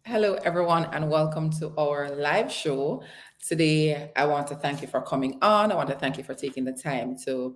Hello, everyone, and welcome to our live show. Today, I want to thank you for coming on. I want to thank you for taking the time to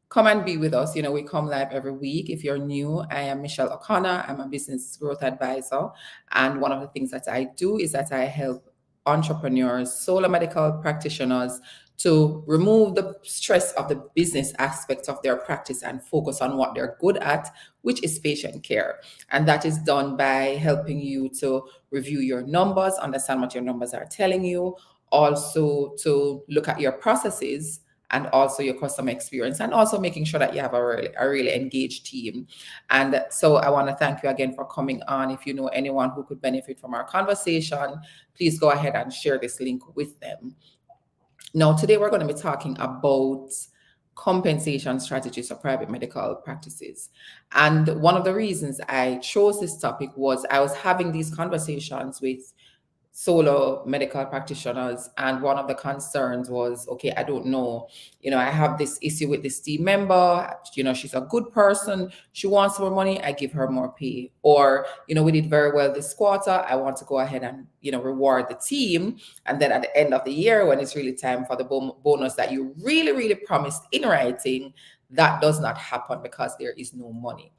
come and be with us. We come live every week. If you're new, I am Michelle O'Connor. I'm a business growth advisor. And one of the things that I do is that I help entrepreneurs, solo medical practitioners to remove the stress of the business aspect of their practice and focus on what they're good at, which is patient care. And that is done by helping you to review your numbers, understand what your numbers are telling you, also to look at your processes and also your customer experience, and also making sure that you have a really engaged team. And so I want to thank you again for coming on. If you know anyone who could benefit from our conversation, please go ahead and share this link with them. Now, today we're going to be talking about compensation strategies for private medical practices. And one of the reasons I chose this topic was I was having these conversations with solo medical practitioners, and one of the concerns was, okay, I don't know, I have this issue with this team member. She's a good person, she wants more money, I give her more pay. Or we did very well this quarter, I want to go ahead and reward the team, and then at the end of the year, when it's really time for the bonus that you really really promised in writing, that does not happen because there is no money.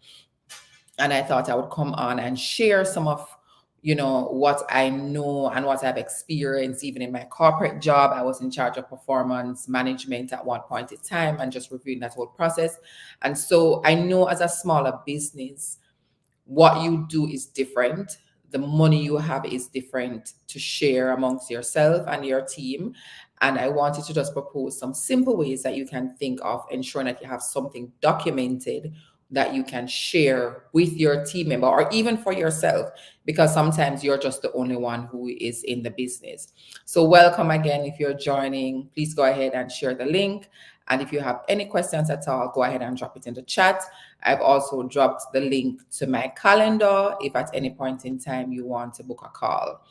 And I thought I would come on and share some of what I know and what I've experienced. Even in my corporate job, I was in charge of performance management at one point in time, and just reviewing that whole process. And so I know, as a smaller business, what you do is different, the money you have is different to share amongst yourself and your team. And I wanted to just propose some simple ways that you can think of ensuring that you have something documented that you can share with your team member, or even for yourself, because sometimes you're just the only one who is in the business. So welcome again. If you're joining, please go ahead and share the link. And if you have any questions at all, go ahead and drop it in the chat. I've also dropped the link to my calendar if at any point in time you want to book a call.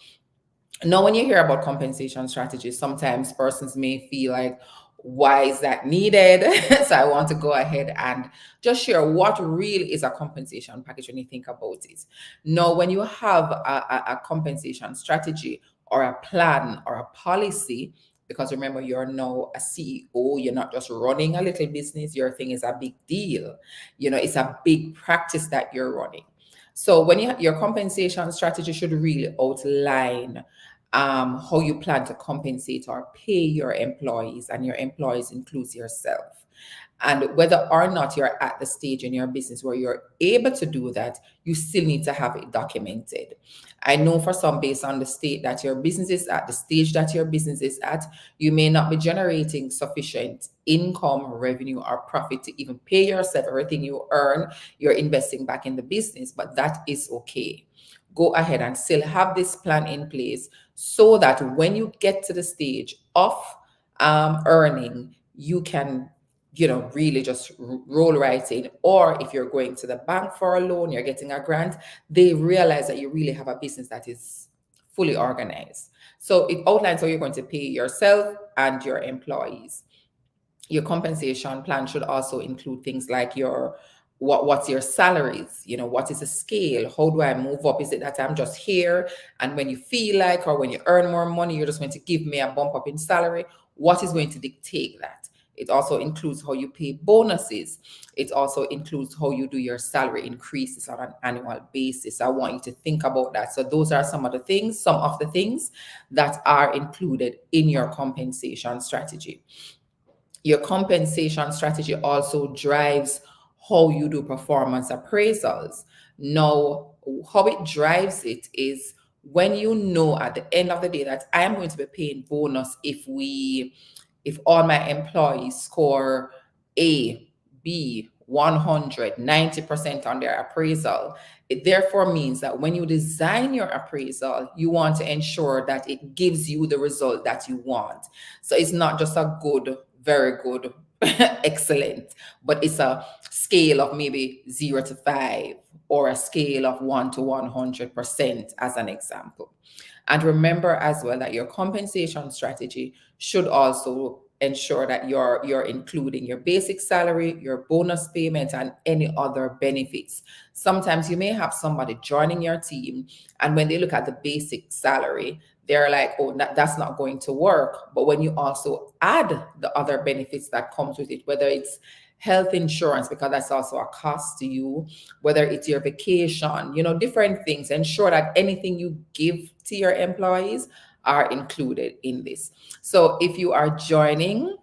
Now, when you hear about compensation strategies, sometimes persons may feel like, why is that needed? So I want to go ahead and just share what really is a compensation package when you think about it. Now, when you have a compensation strategy or a plan or a policy, because remember, you're now a CEO, you're not just running a little business, your thing is a big deal. It's a big practice that you're running. So when your compensation strategy should really outline how you plan to compensate or pay your employees, and your employees includes yourself. And whether or not you're at the stage in your business where you're able to do that, you still need to have it documented. I know for some, based on the state that your business is at, the stage that your business is at, you may not be generating sufficient income, revenue, or profit to even pay yourself everything you earn. You're investing back in the business, but that is okay. Go ahead and still have this plan in place so that when you get to the stage of earning, you can really just roll right in. Or if you're going to the bank for a loan, you're getting a grant, they realize that you really have a business that is fully organized. So it outlines how you're going to pay yourself and your employees. Your compensation plan should also include things like what's your salaries, what is the scale, how do I move up? Is it that I'm just here, and when you feel like, or when you earn more money, you're just going to give me a bump up in salary? What is going to dictate that? It also includes how you pay bonuses. It also includes how you do your salary increases on an annual basis. I want you to think about that. So those are some of the things that are included in your compensation strategy. Your compensation strategy also drives how you do performance appraisals. Now, how it drives it is when you know at the end of the day that I am going to be paying bonus if all my employees score A, B, 100, 90% on their appraisal. It therefore means that when you design your appraisal, you want to ensure that it gives you the result that you want. So it's not just a good, very good, excellent, but it's a scale of maybe 0 to 5, or a scale of 1 to 100%, as an example. And remember as well that your compensation strategy should also ensure that you're including your basic salary, your bonus payment, and any other benefits. Sometimes you may have somebody joining your team, and when they look at the basic salary, they're like, oh, that's not going to work. But when you also add the other benefits that comes with it, whether it's health insurance, because that's also a cost to you, whether it's your vacation, different things, ensure that anything you give to your employees are included in this. So if you are joining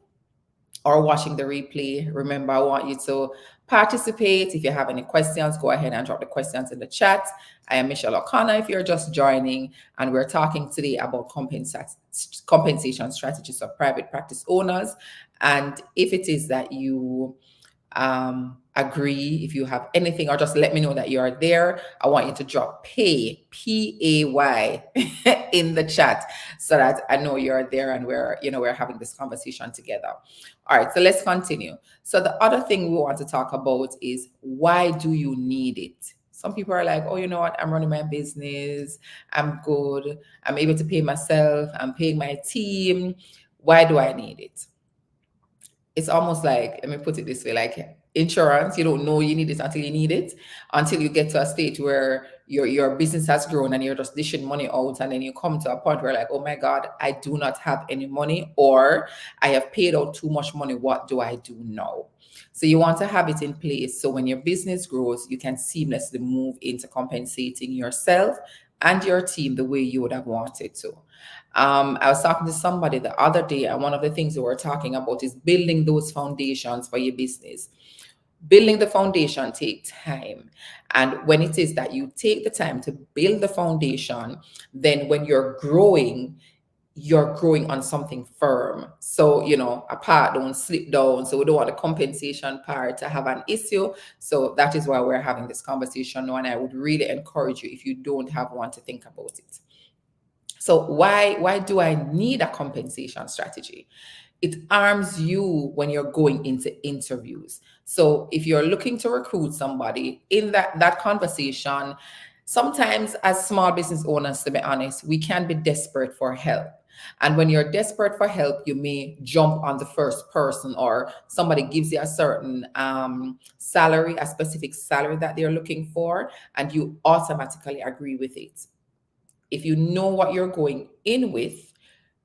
or watching the replay, remember, I want you to participate. If you have any questions, go ahead and drop the questions in the chat. I am Michelle O'Connor if you're just joining, and we're talking today about compensation strategies for private practice owners. And if it is that you agree, if you have anything, or just let me know that you are there, I want you to drop P-A-Y in the chat so that I know you're there and we're having this conversation together. All right, so let's continue. So the other thing we want to talk about is, why do you need it? Some people are like, oh, you know what? I'm running my business. I'm good. I'm able to pay myself. I'm paying my team. Why do I need it? It's almost like, let me put it this way, like insurance. You don't know you need it until you need it, until you get to a stage where your business has grown and you're just dishing money out, and then you come to a point where, like, oh my God, I do not have any money, or I have paid out too much money. What do I do now? So you want to have it in place so when your business grows, you can seamlessly move into compensating yourself and your team the way you would have wanted to. I was talking to somebody the other day, and one of the things we were talking about is building those foundations for your business. Building the foundation takes time. And when it is that you take the time to build the foundation, then when you're growing on something firm. So, a part don't slip down. So we don't want the compensation part to have an issue. So that is why we're having this conversation now. And I would really encourage you, if you don't have one, to think about it. So why do I need a compensation strategy? It arms you when you're going into interviews. So if you're looking to recruit somebody, in that conversation, sometimes as small business owners, to be honest, we can be desperate for help. And when you're desperate for help, you may jump on the first person, or somebody gives you a certain salary, a specific salary that they're looking for, and you automatically agree with it. If you know what you're going in with,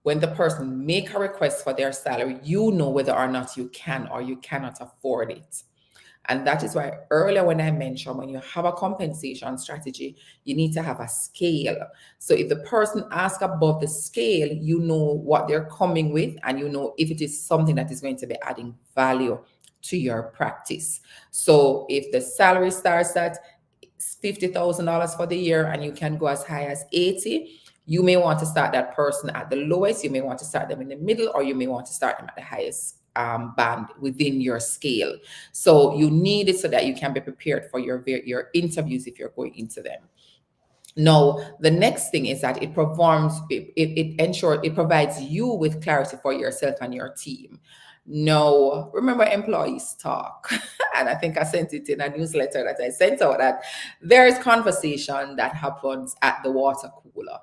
when the person make a request for their salary, you know whether or not you can or you cannot afford it. And that is why earlier when I mentioned, when you have a compensation strategy, you need to have a scale. So if the person asks above the scale, you know what they're coming with, and you know if it is something that is going to be adding value to your practice. So if the salary starts at $50,000 for the year and you can go as high as 80, you may want to start that person at the lowest, you may want to start them in the middle, or you may want to start them at the highest band within your scale. So you need it so that you can be prepared for your interviews if you're going into them. Now, the next thing is that it provides you with clarity for yourself and your team. No, remember, employees talk. And I think I sent it in a newsletter that I sent out, that there is conversation that happens at the water cooler.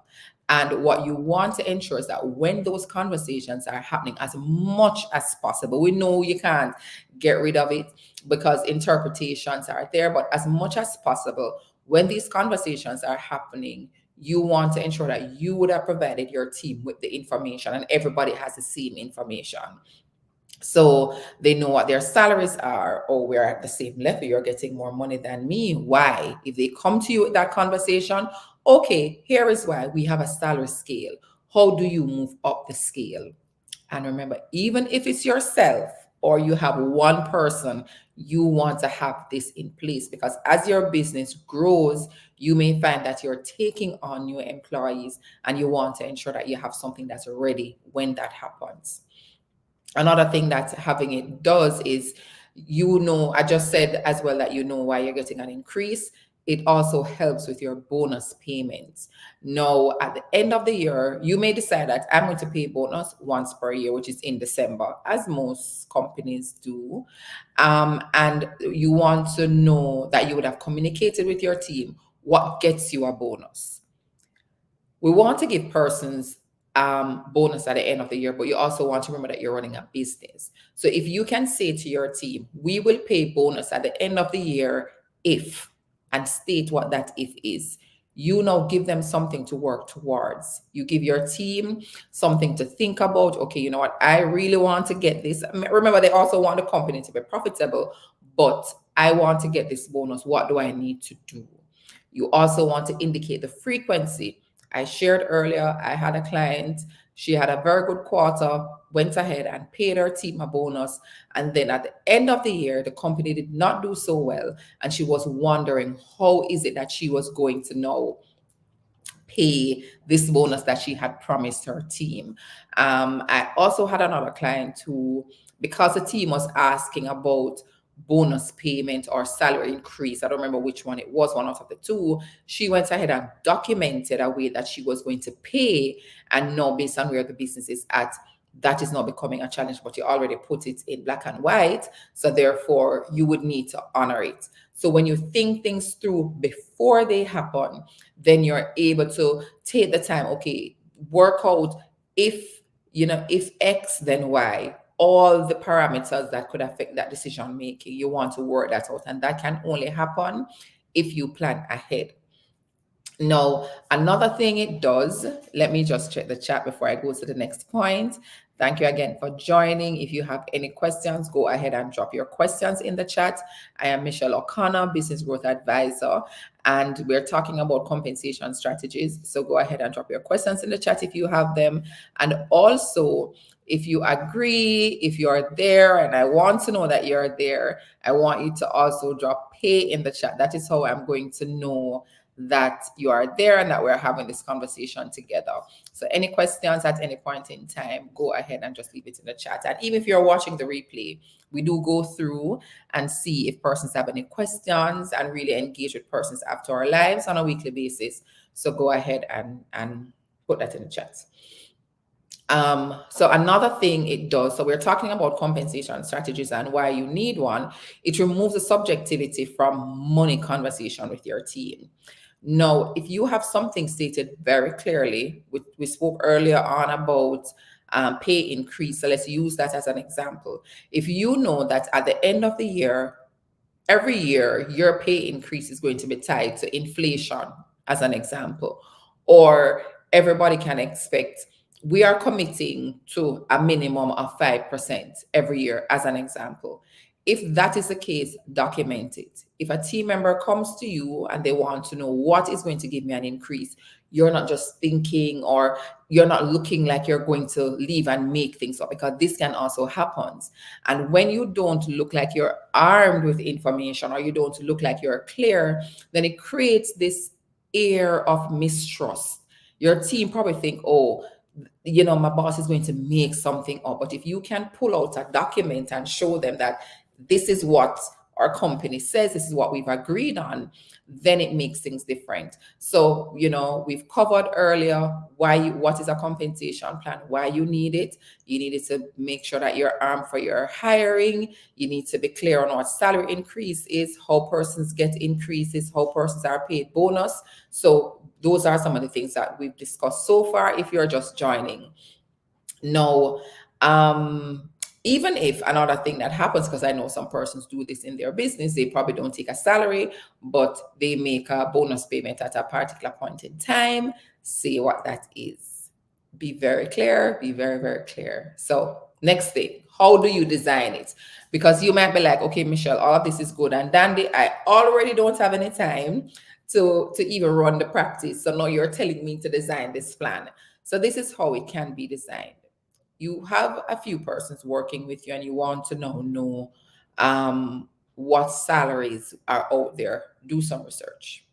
And what you want to ensure is that when those conversations are happening, as much as possible, we know you can't get rid of it because interpretations are there, but as much as possible, when these conversations are happening, you want to ensure that you would have provided your team with the information and everybody has the same information. So they know what their salaries are. Oh, we're at the same level. You're getting more money than me. Why? If they come to you with that conversation, okay, here is why. We have a salary scale. How do you move up the scale? And remember, even if it's yourself or you have one person, you want to have this in place, because as your business grows, you may find that you're taking on new employees and you want to ensure that you have something that's ready when that happens. Another thing that having it does is, I just said as well that you know why you're getting an increase. It also helps with your bonus payments. Now, at the end of the year, you may decide that I'm going to pay bonus once per year, which is in December, as most companies do. And you want to know that you would have communicated with your team what gets you a bonus. We want to give persons bonus at the end of the year, but you also want to remember that you're running a business. So if you can say to your team, we will pay bonus at the end of the year if, and state what that if is, you now give them something to work towards. You give your team something to think about. Okay, you know what? I really want to get this. Remember, they also want the company to be profitable, but I want to get this bonus. What do I need to do? You also want to indicate the frequency. I shared earlier, I had a client, she had a very good quarter, went ahead and paid her team a bonus. And then at the end of the year, the company did not do so well. And she was wondering how is it that she was going to know pay this bonus that she had promised her team. I also had another client who, because the team was asking about bonus payment or salary increase, I don't remember which one it was, one out of the two, she went ahead and documented a way that she was going to pay, and know based on where the business is at, that is not becoming a challenge, but you already put it in black and white. So therefore, you would need to honor it. So when you think things through before they happen, then you're able to take the time, okay, work out if, if X, then Y, all the parameters that could affect that decision making. You want to work that out. And that can only happen if you plan ahead. Now, another thing it does, let me just check the chat before I go to the next point. Thank you again for joining. If you have any questions, go ahead and drop your questions in the chat. I am Michelle O'Connor, Business Growth Advisor, and we're talking about compensation strategies. So go ahead and drop your questions in the chat if you have them. And also, if you agree, if you're there, and I want to know that you're there, I want you to also drop pay in the chat. That is how I'm going to know that you are there and that we're having this conversation together. So any questions at any point in time, go ahead and just leave it in the chat. And even if you're watching the replay, we do go through and see if persons have any questions and really engage with persons after our lives on a weekly basis. So go ahead and put that in the chat. So another thing it does, so we're talking about compensation strategies and why you need one. It removes the subjectivity from money conversation with your team. Now, if you have something stated very clearly, we spoke earlier on about pay increase. So let's use that as an example. If you know that at the end of the year, every year, your pay increase is going to be tied to inflation, as an example, or everybody can expect, we are committing to a minimum of 5% every year, as an example. If that is the case, document it. If a team member comes to you and they want to know what is going to give me an increase, you're not just thinking, or you're not looking like you're going to leave and make things up, because this can also happen. And when you don't look like you're armed with information, or you don't look like you're clear, then it creates this air of mistrust. Your team probably think, oh, my boss is going to make something up. But if you can pull out a document and show them that this is what our company says, this is what we've agreed on, then it makes things different. So, we've covered earlier what is a compensation plan, why you need it. You need it to make sure that you're armed for your hiring. You need to be clear on what salary increase is, how persons get increases, how persons are paid bonus. So those are some of the things that we've discussed so far, if you're just joining. Now, even if another thing that happens, because I know some persons do this in their business, they probably don't take a salary, but they make a bonus payment at a particular point in time. Say what that is. Be very clear, be very, very clear. So next thing, how do you design it? Because you might be like, okay, Michelle, all of this is good and dandy. I already don't have any time to even run the practice. So now you're telling me to design this plan. So this is how it can be designed. You have a few persons working with you and you want to know what salaries are out there. Do some research.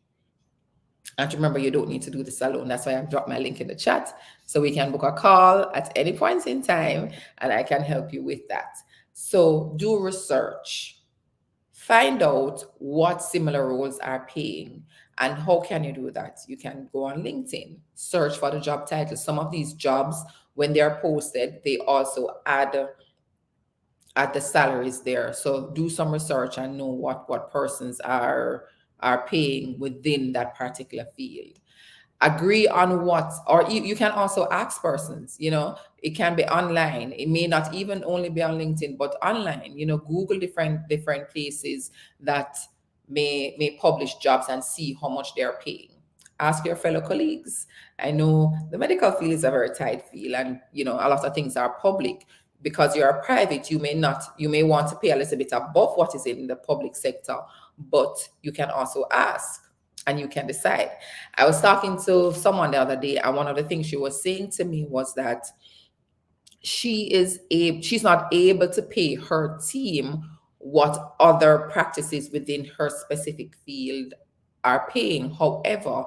And remember, you don't need to do this alone. That's why I've dropped my link in the chat, so we can book a call at any point in time and I can help you with that. So do research. Find out what similar roles are paying. And how can you do that? You can go on LinkedIn, search for the job title. Some of these jobs, when they're posted, they also add the salaries there. So do some research and know what persons are paying within that particular field. Agree on what, or you can also ask persons, it can be online. It may not even only be on LinkedIn, but online, Google different places that may publish jobs and see how much they're paying. Ask your fellow colleagues. I know the medical field is a very tight field, and a lot of things are public. Because you're private, you may want to pay a little bit above what is in the public sector, but you can also ask and you can decide. I was talking to someone the other day, and one of the things she was saying to me was that she's not able to pay her team what other practices within her specific field are paying. However,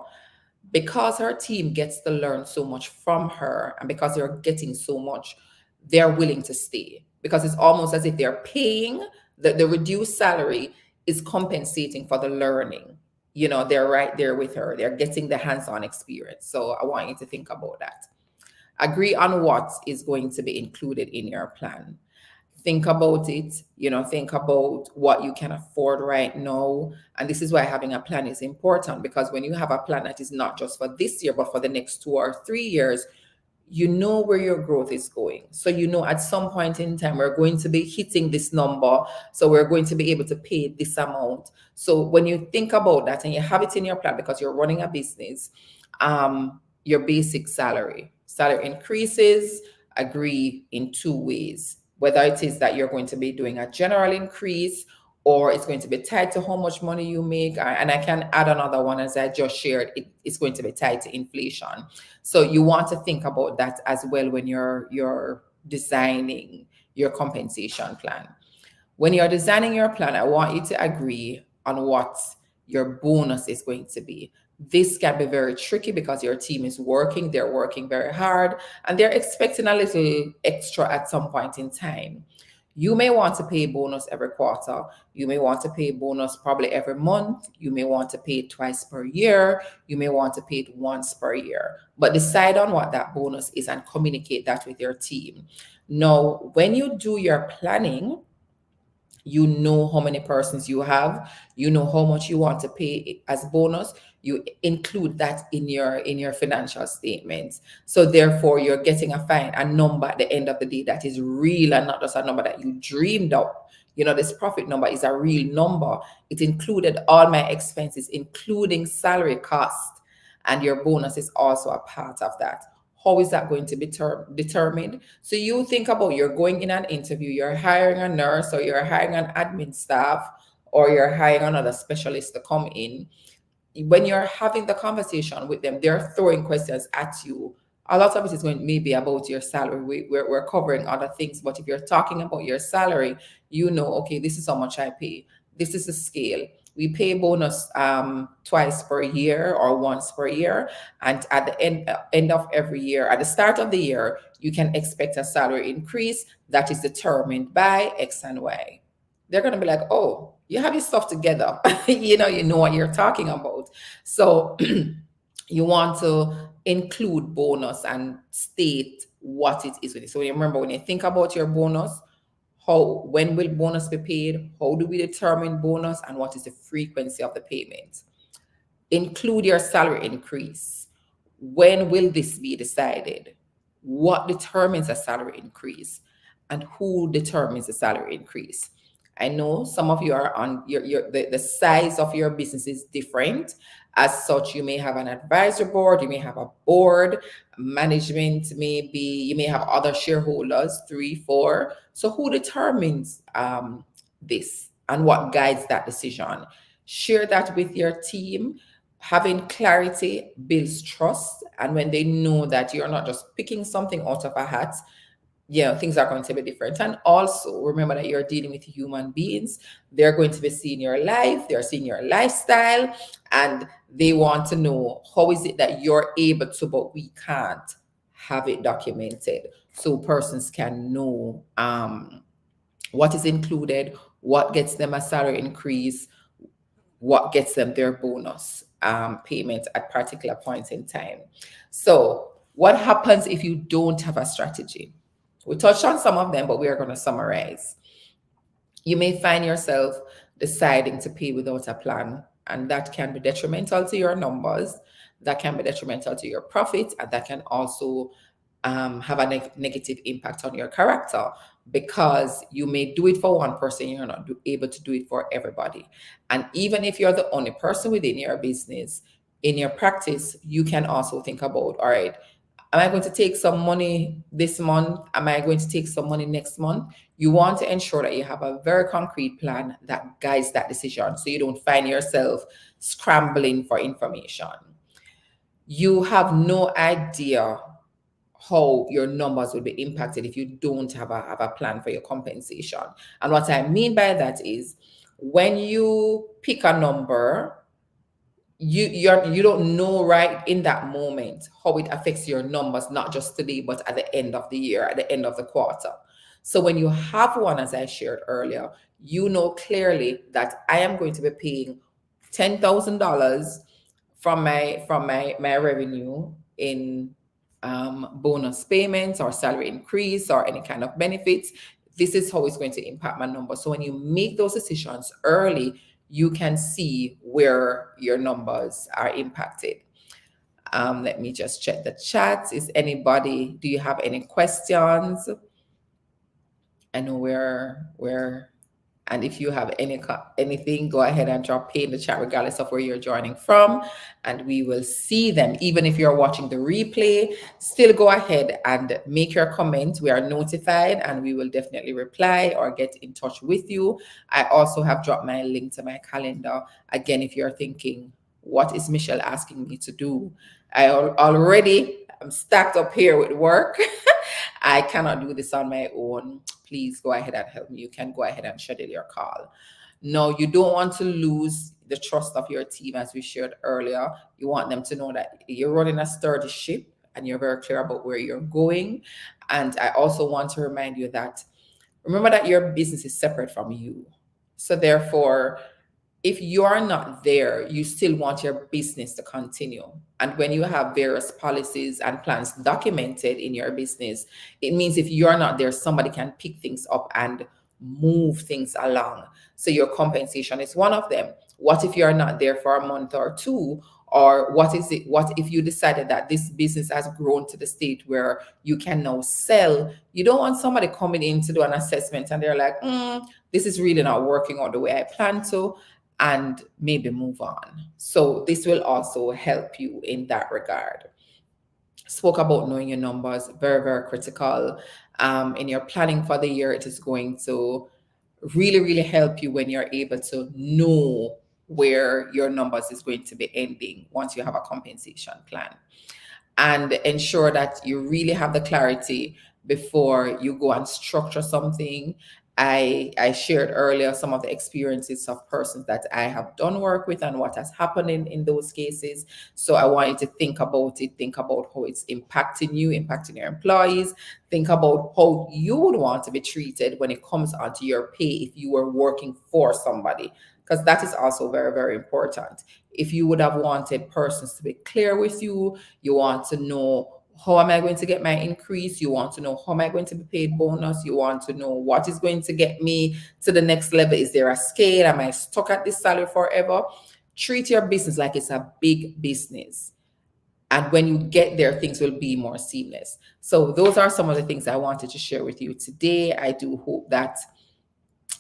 because her team gets to learn so much from her, and because they're getting so much, they're willing to stay, because it's almost as if they're paying the reduced salary is compensating for the learning. They're right there with her, they're getting the hands-on experience. So I want you to think about that. Agree on what is going to be included in your plan. Think about it, think about what you can afford right now. And this is why having a plan is important, because when you have a plan that is not just for this year, but for the next 2 or 3 years, you know where your growth is going. So, at some point in time, we're going to be hitting this number. So we're going to be able to pay this amount. So when you think about that and you have it in your plan, because you're running a business, your basic salary increases, agree in two ways. Whether it is that you're going to be doing a general increase, or it's going to be tied to how much money you make. And I can add another one, as I just shared, it's going to be tied to inflation. So you want to think about that as well when you're designing your compensation plan. When you're designing your plan, I want you to agree on what your bonus is going to be. This can be very tricky because your team is working, they're working very hard, and they're expecting a little extra at some point in time. You may want to pay bonus every quarter. You may want to pay bonus probably every month. You may want to pay it twice per year. You may want to pay it once per year. But decide on what that bonus is and communicate that with your team. Now, when you do your planning, you know how many persons you have, you know how much you want to pay as bonus, you include that in your financial statements. So therefore you're getting a number at the end of the day that is real, and not just a number that you dreamed up. This profit number is a real number. It included all my expenses, including salary cost, and your bonus is also a part of that. How is that going to be determined? So you think about, you're going in an interview, you're hiring a nurse, or you're hiring an admin staff, or you're hiring another specialist to come in. When you're having the conversation with them, they're throwing questions at you. A lot of it is going maybe about your salary. We're covering other things, but if you're talking about your salary, okay, this is how much I pay. This is the scale. We pay bonus twice per year or once per year, and at the end of every year, at the start of the year, you can expect a salary increase that is determined by X and Y. They're going to be like, oh, you have your stuff together. You know what you're talking about. So you want to include bonus and state what it is with it. So remember, when you think about your bonus, when will bonus be paid? How do we determine bonus, and what is the frequency of the payment? Include your salary increase. When will this be decided? What determines a salary increase, and who determines the salary increase? I know some of you are on the size of your business is different. As such, you may have an advisory board, you may have a board, management, maybe you may have other shareholders, 3, 4. So who determines this, and what guides that decision? Share that with your team. Having clarity builds trust, and when they know that you're not just picking something out of a hat, things are going to be different. And also remember that you're dealing with human beings. They're going to be seeing your life, they're seeing your lifestyle, and they want to know, how is it that you're able to, but we can't have it documented, so persons can know what is included, what gets them a salary increase, what gets them their bonus payment at particular points in time. So what happens if you don't have a strategy? We touched on some of them, but we are going to summarize. You may find yourself deciding to pay without a plan, and that can be detrimental to your numbers. that can be detrimental to your profit, and that can also have a negative impact on your character, because you may do it for one person, you're not able to do it for everybody. And even if you're the only person within your business, in your practice, you can also think about, all right, am I going to take some money this month? Am I going to take some money next month? You want to ensure that you have a very concrete plan that guides that decision, so you don't find yourself scrambling for information. You have no idea how your numbers will be impacted if you don't have a plan for your compensation. And what I mean by that is, when you pick a number, you don't know right in that moment how it affects your numbers, not just today, but at the end of the year, at the end of the quarter. So when you have one, as I shared earlier, you know clearly that I am going to be paying $10,000 from my revenue in bonus payments or salary increase or any kind of benefits. This is how it's going to impact my number. So when you make those decisions early, you can see where your numbers are impacted. Let me just check the chat. Do you have any questions? I know and if you have anything, go ahead and drop in the chat, regardless of where you're joining from, and we will see them. Even if you're watching the replay, still go ahead and make your comment. We are notified, and we will definitely reply or get in touch with you. I also have dropped my link to my calendar. Again, if you're thinking, what is Michelle asking me to do? I'm stacked up here with work. I cannot do this on my own. Please go ahead and help me. You can go ahead and schedule your call. No, you don't want to lose the trust of your team, as we shared earlier. You want them to know that you're running a sturdy ship and you're very clear about where you're going. And I also want to remind you that, remember that your business is separate from you. So therefore, if you are not there, you still want your business to continue. And when you have various policies and plans documented in your business, it means if you're not there, somebody can pick things up and move things along. So your compensation is one of them. What if you're not there for a month or two? Or what if you decided that this business has grown to the state where you can now sell? You don't want somebody coming in to do an assessment and they're like, this is really not working out the way I planned to, and maybe move on. So this will also help you in that regard. Spoke about knowing your numbers, very, very critical. In your planning for the year, it is going to really, really help you when you're able to know where your numbers is going to be ending once you have a compensation plan. And ensure that you really have the clarity before you go and structure something. I shared earlier some of the experiences of persons that I have done work with and what has happened in those cases. So I want you to think about it, think about how it's impacting you, impacting your employees, think about how you would want to be treated when it comes onto your pay if you were working for somebody, because that is also very, very important. If you would have wanted persons to be clear with you, you want to know, how am I going to get my increase? You want to know, how am I going to be paid bonus? You want to know, what is going to get me to the next level? Is there a scale? Am I stuck at this salary forever? Treat your business like it's a big business. And when you get there, things will be more seamless. So those are some of the things I wanted to share with you today. I do hope that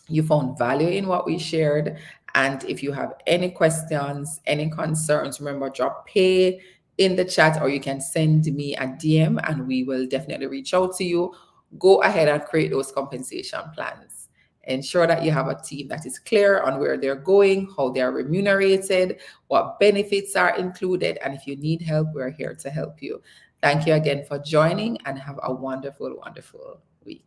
you found value in what we shared. And if you have any questions, any concerns, remember, drop pay in the chat, or you can send me a DM and we will definitely reach out to you. Go ahead and create those compensation plans. Ensure that you have a team that is clear on where they're going, how they're remunerated, what benefits are included. And if you need help, we're here to help you. Thank you again for joining, and have a wonderful, wonderful week.